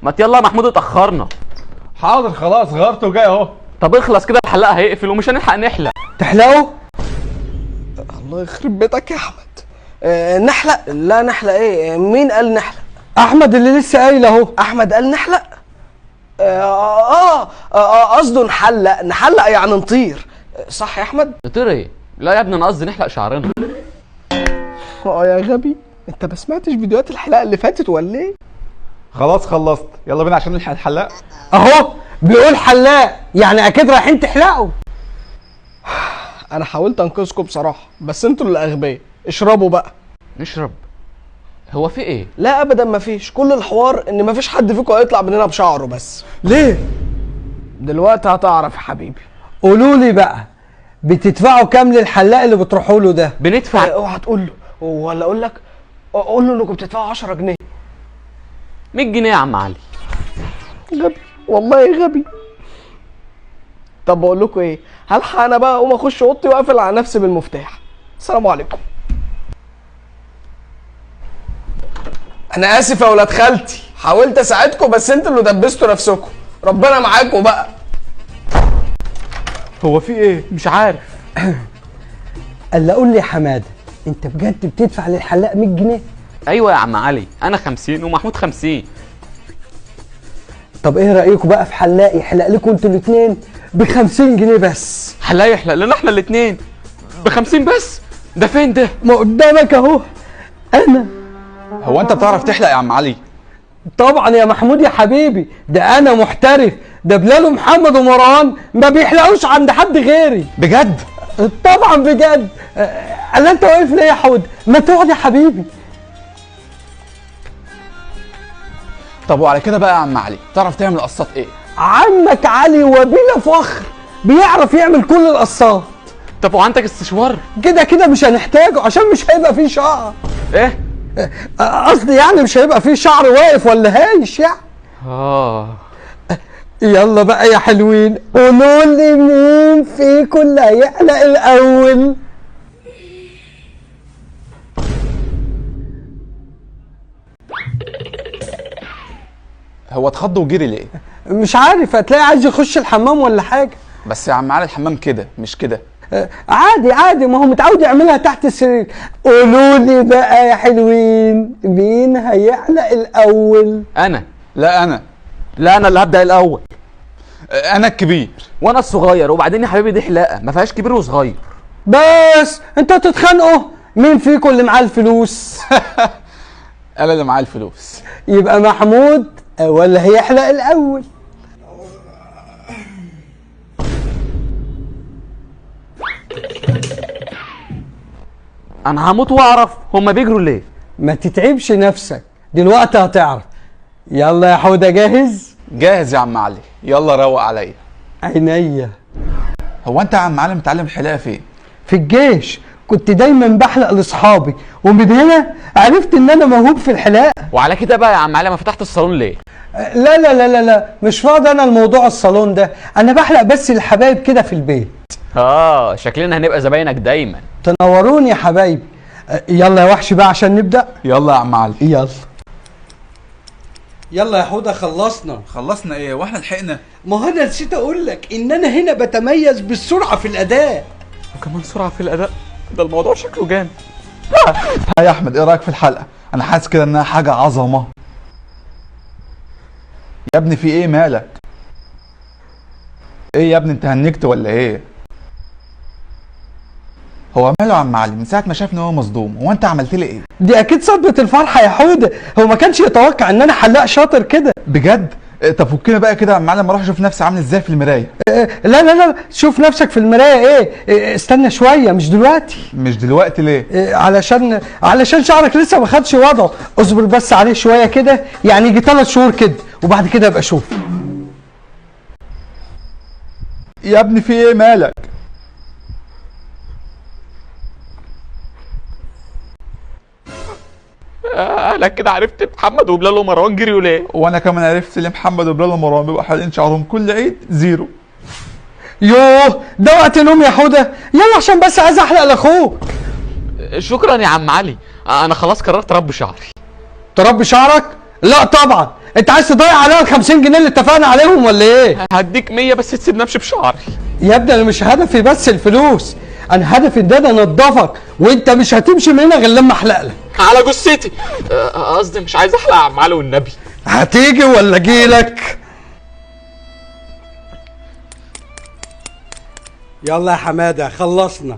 ما يلا يا محمود اتاخرنا. حاضر خلاص غيرت وجاي اهو. طب اخلص كده الحلاق هيقفل ومش هنلحق نحلق. تحلقوا؟ الله يخرب بيتك يا احمد. نحلق؟ لا نحلق ايه؟ مين قال نحلق؟ احمد اللي لسه قايل اهو. احمد قال نحلق؟ قصده نحلق يعني نطير، صح يا احمد؟ نطير ايه؟ لا يا ابني انا قصدي نحلق شعرنا. يا غبي، انت ما سمعتش فيديوهات الحلقه اللي فاتت ولا ايه؟ خلاص خلصت، يلا بينا عشان نلحق الحلاق. اهو بيقول حلاق، يعني اكيد رايحين تحلقوا. انا حاولت انقذكم بصراحه، بس انتوا اللي اغبياء. اشربوا بقى. نشرب؟ هو في ايه؟ لا ابدا مفيش، كل الحوار ان مفيش حد فيكم هيطلع من هنا بشعره بس. ليه؟ دلوقتي هتعرف يا حبيبي. قولوا لي بقى، بتدفعوا كام للحلاق اللي بتروحوا له ده؟ بندفع. اوعى تقول له، ولا اقول لك قول له انكم بتدفعوا 10 جنيه. 100 جنيه يا عم علي. غبي والله غبي. طب بقول لكم ايه، هلحق انا بقى اقوم اخش اوضتي واقفل على نفسي بالمفتاح. السلام عليكم. انا اسف يا ولاد خالتي، حاولت اساعدكم بس انتوا اللي دبستوا نفسكم. ربنا معاكم بقى. هو في ايه؟ مش عارف. قال قول لي يا حماده، انت بجد بتدفع للحلاق 100 جنيه؟ ايوه يا عم علي، انا 50 ومحمود 50. طب ايه رايكم بقى في حلاق يحلق لكم انتوا الاثنين ب 50 جنيه بس؟ حلاق يحلق لنا احنا الاثنين ب 50 بس؟ ده فين ده؟ ما قدامك اهو. انا هو انت بتعرف تحلق يا عم علي؟ طبعا يا محمود يا حبيبي، ده انا محترف. ده بلال ومحمد ومروان ما بيحلقوش عند حد غيري. بجد؟ طبعا بجد. قال انت واقف ليه يا حود؟ ما تقعد يا حبيبي. طب وعلى كده بقى يا عم علي، تعرف تعمل قصات ايه؟ عمك علي وبلا فخر بيعرف يعمل كل القصات. طب وعندك استشوار؟ كده كده مش هنحتاجه عشان مش هيبقى فيه شعر. ايه؟ قصدي يعني مش هيبقى فيه شعر واقف ولا هايش يعني. يلا بقى يا حلوين، قولوا لي مين فيكم اللي هيحلق الاول؟ هو اتخض وجري ليه؟ مش عارف، هتلاقي عايز يخش الحمام ولا حاجه. بس يا عم علي الحمام كده مش كده. عادي عادي، ما هو متعود يعملها تحت السرير. قولوا لي بقى يا حلوين، مين هيحلق الاول؟ انا. لا انا. لا انا اللي هبدأ الاول. انا الكبير. وانا الصغير. وبعدين يا حبيبي دي حلاقه ما فيهاش كبير وصغير. بس انتوا تتخانقوا مين فيكم اللي معاه الفلوس؟ انا اللي معايا الفلوس. يبقى محمود ولا هيحلق الاول؟ انا هموت واعرف هما بيجروا ليه. ما تتعبش نفسك، دلوقتي هتعرف. يلا يا حوده، جاهز؟ جاهز يا عم علي، يلا روق عليا. عينيا. هو انت يا عم علي متعلم الحلاقه فين؟ في الجيش كنت دايما بحلق لاصحابي، ومن هنا عرفت ان انا موهوب في الحلاقه. وعلى كده بقى يا عم علي ما فتحت الصالون ليه؟ لا لا لا لا لا، مش فاضي انا الموضوع الصالون ده، انا بحلق بس للحبايب كده في البيت. شكلنا هنبقى زباينك دايما. تنوروني يا حبايبي. يلا يا وحش بقى عشان نبدأ. يلا يا عم علي. يلا يلا يا حوده، خلصنا. خلصنا ايه واحنا لحقنا؟ ما هو انا نسيت اقول لك ان انا هنا بتميز بالسرعه في الاداء. وكمان سرعه في الاداء، ده الموضوع شكله جامد. ها يا احمد، ايه رايك في الحلقه؟ انا حاسس كده انها حاجه عظمه. يا ابني في ايه مالك؟ ايه يا ابني انت هنكت ولا ايه؟ هو ماله يا عم علي؟ من ساعه ما شافني هو مصدوم. هو انت عملت لي ايه؟ دي اكيد صدمه الفرحه يا حوده، هو ما كانش يتوقع ان انا حلاق شاطر كده. بجد؟ طب فكنا بقى كده يا عم علي، اما اروح اشوف نفسي عامل ازاي في المرايه. لا لا لا، شوف نفسك في المرايه ايه؟ استنى شويه، مش دلوقتي. مش دلوقتي ليه؟ علشان شعرك لسه ما خدش وضعه. اصبر بس عليه شويه كده، يعني يجي 3 شهور كده، وبعد كده ابقى شوف. يا ابني في ايه مالك؟ انا كده عرفت محمد وبلال ومروان جريوا ليه. وانا كمان عرفت ليه محمد وبلال ومروان بيبقوا حالقين شعرهم كل عيد زيرو. يوه، ده وقت نوم يا حوده. يلا عشان بس عايز احلق لاخوك. شكرا يا عم علي، انا خلاص قررت اربي شعري. تربي شعرك؟ لا طبعا، انت عايز تضيع عليها ال 50 جنيه اللي اتفقنا عليهم ولا ايه؟ هديك 100 بس تسيبني امشي بشعري. يا ابني انا مش هدفي بس الفلوس، انا هدفي ان انا انضفك، وانت مش هتمشي من هنا غير لما احلق لك. على جثتي. قصدي مش عايز احلق يا عم علي والنبي. هتيجي ولا اجيلك؟ يلا يا حماده خلصنا.